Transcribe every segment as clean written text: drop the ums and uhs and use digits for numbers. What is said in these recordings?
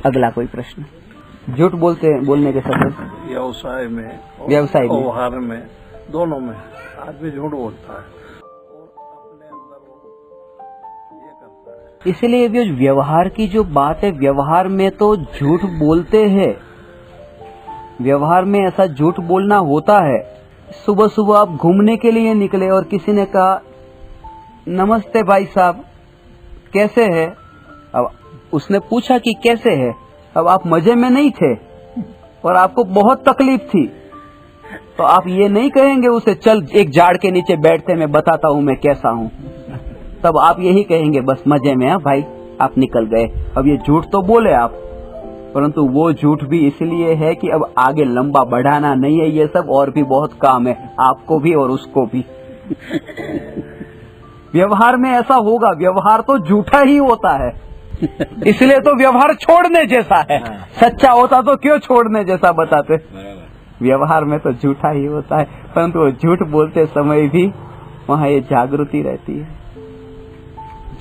अगला कोई प्रश्न। झूठ बोलने के सफल व्यवसाय में और व्यवसाय में, व्यवहार में, दोनों में आदमी झूठ बोलता है और अपने अंदर वो ये करता है। इसलिए जो व्यवहार की जो बात है, व्यवहार में तो झूठ बोलते हैं, व्यवहार में ऐसा झूठ बोलना होता है। सुबह सुबह आप घूमने के लिए निकले और किसी ने कहा नमस्ते भाई साहब कैसे है। अब उसने पूछा कि कैसे है। अब आप मजे में नहीं थे और आपको बहुत तकलीफ थी, तो आप ये नहीं कहेंगे उसे चल एक झाड़ के नीचे बैठते मैं बताता हूँ मैं कैसा हूँ। तब आप यही कहेंगे बस मजे में है भाई, आप निकल गए। अब ये झूठ तो बोले आप, परंतु वो झूठ भी इसलिए है कि अब आगे लंबा बढ़ाना नहीं है, ये सब और भी बहुत काम है आपको भी और उसको भी। व्यवहार में ऐसा होगा, व्यवहार तो झूठा ही होता है, इसलिए तो व्यवहार छोड़ने जैसा है। सच्चा होता तो क्यों छोड़ने जैसा बताते। व्यवहार में तो झूठा ही होता है, परंतु वो झूठ बोलते समय भी वहाँ ये जागृति रहती है,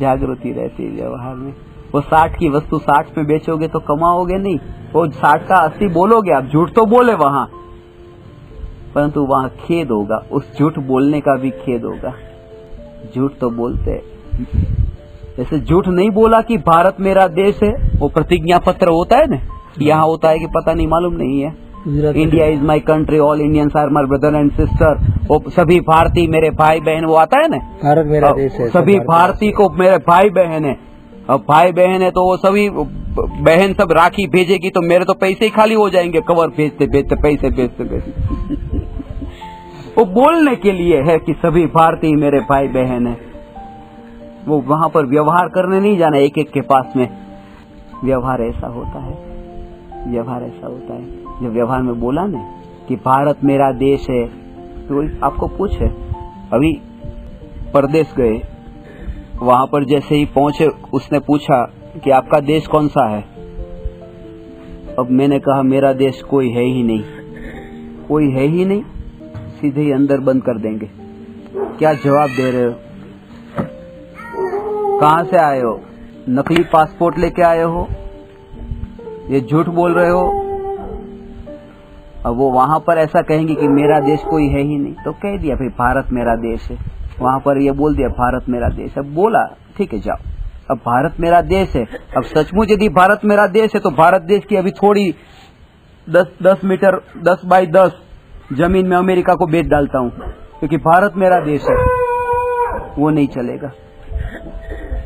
जागृति रहती है व्यवहार में। वो 60 की वस्तु 60 में बेचोगे तो कमाओगे नहीं, वो 60 का 80 बोलोगे आप। झूठ तो बोले वहाँ, परंतु वहाँ खेद होगा, उस झूठ बोलने का भी खेद होगा। झूठ तो बोलते, जैसे झूठ नहीं बोला कि भारत मेरा देश है, वो प्रतिज्ञा पत्र होता है ना, यहाँ होता है कि पता नहीं, मालूम नहीं है। India is my country, all Indians are my brother and sister, वो सभी भारतीय मेरे भाई बहन, वो आता है ना, भारत मेरा देश है, सभी भारतीय को मेरे भाई बहन है। अब भाई बहन है तो वो सभी बहन सब राखी भेजेगी तो मेरे तो पैसे ही खाली हो जाएंगे, कवर भेजते भेजते पैसे भेजते भेजते। वो बोलने के लिए है कि सभी भारतीय मेरे भाई बहन है, वो वहां पर व्यवहार करने नहीं जाना एक एक के पास में। व्यवहार ऐसा होता है, व्यवहार ऐसा होता है। जब व्यवहार में बोला ना कि भारत मेरा देश है, तो आपको पूछे अभी परदेश गए, वहां पर जैसे ही पहुंचे उसने पूछा कि आपका देश कौन सा है। अब मैंने कहा मेरा देश कोई है ही नहीं, कोई है ही नहीं, सीधे ही अंदर बंद कर देंगे। क्या जवाब दे रहे हो, कहाँ से आए हो, नकली पासपोर्ट लेके आए हो, ये झूठ बोल रहे हो। अब वो वहां पर ऐसा कहेंगे कि मेरा देश कोई है ही नहीं, तो कह दिया भाई भारत मेरा देश है। वहां पर ये बोल दिया भारत मेरा देश है, बोला ठीक है जाओ। अब भारत मेरा देश है, अब सचमुच यदि भारत मेरा देश है तो भारत देश की अभी थोड़ी 10 मीटर 10 बाई 10 जमीन में अमेरिका को बेच डालता हूँ, क्योंकि भारत मेरा देश है। वो नहीं चलेगा,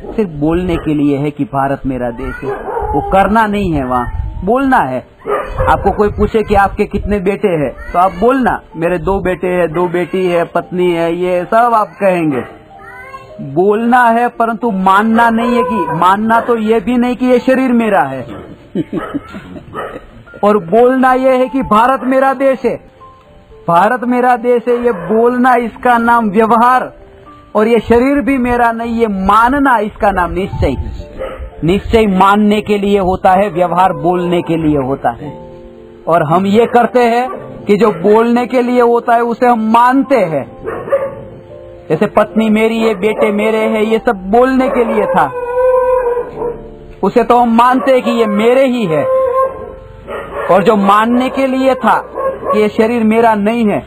सिर्फ बोलने के लिए है कि भारत मेरा देश है, वो करना नहीं है, वहाँ बोलना है। आपको कोई पूछे कि आपके कितने बेटे हैं, तो आप बोलना मेरे 2 बेटे हैं, 2 बेटी है, पत्नी है, ये सब आप कहेंगे। बोलना है, परंतु मानना नहीं है कि, मानना तो ये भी नहीं कि ये शरीर मेरा है। और बोलना ये है कि भारत मेरा देश है, भारत मेरा देश है, ये बोलना इसका नाम व्यवहार। और ये शरीर भी मेरा नहीं, ये मानना इसका नाम निश्चय। निश्चय मानने के लिए होता है, व्यवहार बोलने के लिए होता है। और हम ये करते हैं कि जो बोलने के लिए होता है उसे हम मानते हैं। जैसे पत्नी मेरी है, बेटे मेरे हैं, ये सब बोलने के लिए था, उसे तो हम मानते हैं कि ये मेरे ही है। और जो मानने के लिए था कि ये शरीर मेरा नहीं है,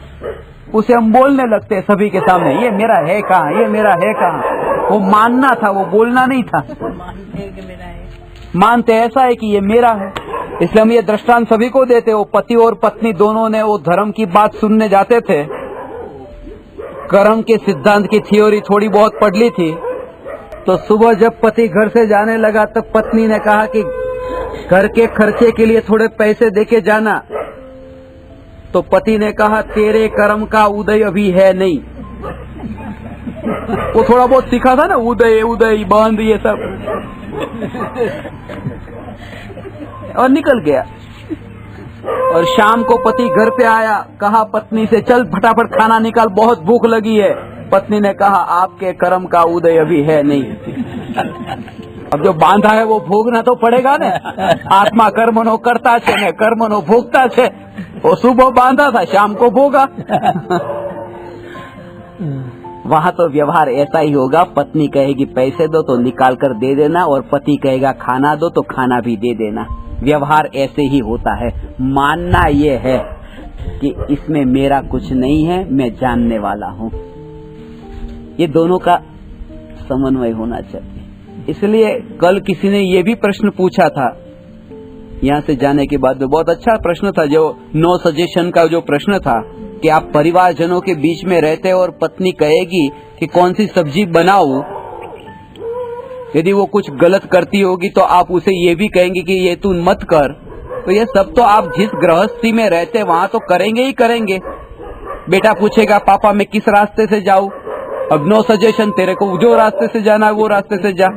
उसे हम बोलने लगते हैं सभी के सामने, ये मेरा है कहाँ, ये मेरा है कहाँ। वो मानना था, वो बोलना नहीं था। मानते ऐसा है कि ये मेरा है। इसलिए हम ये दृष्टांत सभी को देते। वो पति और पत्नी दोनों ने वो धर्म की बात सुनने जाते थे, कर्म के सिद्धांत की थ्योरी थोड़ी बहुत पढ़ ली थी। तो सुबह जब पति घर से जाने लगा तब पत्नी ने कहा कि घर के खर्चे के लिए थोड़े पैसे देके जाना। तो पति ने कहा तेरे कर्म का उदय अभी है नहीं। वो थोड़ा बहुत सीखा था ना, उदय उदय बंद ये सब, और निकल गया। और शाम को पति घर पे आया, कहा पत्नी से चल फटाफट खाना निकाल, बहुत भूख लगी है। पत्नी ने कहा आपके कर्म का उदय अभी है नहीं। अब जो बांधा है वो भोगना तो पड़ेगा ना। आत्मा कर्मनो करता छे ने कर्मनो भोगता छे। वो सुबह बांधा था, शाम को भोगा। वहाँ तो व्यवहार ऐसा ही होगा, पत्नी कहेगी पैसे दो तो निकाल कर दे देना, और पति कहेगा खाना दो तो खाना भी दे देना। व्यवहार ऐसे ही होता है। मानना ये है कि इसमें मेरा कुछ नहीं है, मैं जानने वाला हूँ। ये दोनों का समन्वय होना चाहिए। इसलिए कल किसी ने ये भी प्रश्न पूछा था यहाँ से जाने के बाद, बहुत अच्छा प्रश्न था, जो नो सजेशन का जो प्रश्न था कि आप परिवारजनों के बीच में रहते और पत्नी कहेगी कि कौन सी सब्जी बनाऊं, यदि वो कुछ गलत करती होगी तो आप उसे ये भी कहेंगे कि ये तू मत कर। तो ये सब तो आप जिस गृहस्थी में रहते वहाँ तो करेंगे ही करेंगे। बेटा पूछेगा पापा मैं किस रास्ते से जाऊं, अब नो सजेशन, तेरे को जो रास्ते से जाना है वो रास्ते से जा।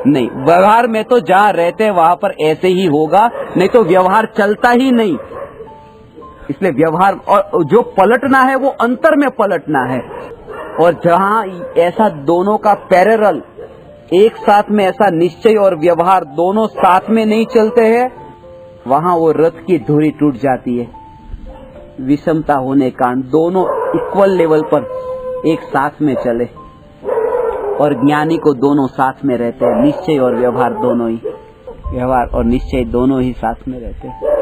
नहीं, व्यवहार में तो जहाँ रहते हैं वहाँ पर ऐसे ही होगा, नहीं तो व्यवहार चलता ही नहीं। इसलिए व्यवहार और जो पलटना है वो अंतर में पलटना है। और जहाँ ऐसा दोनों का पैरेलल, एक साथ में ऐसा निश्चय और व्यवहार दोनों साथ में नहीं चलते हैं, वहाँ वो रथ की धुरी टूट जाती है। विषमता होने का दोनों इक्वल लेवल पर एक साथ में चले, और ज्ञानी को दोनों साथ में रहते हैं, निश्चय और व्यवहार दोनों ही, व्यवहार और निश्चय दोनों ही साथ में रहते हैं।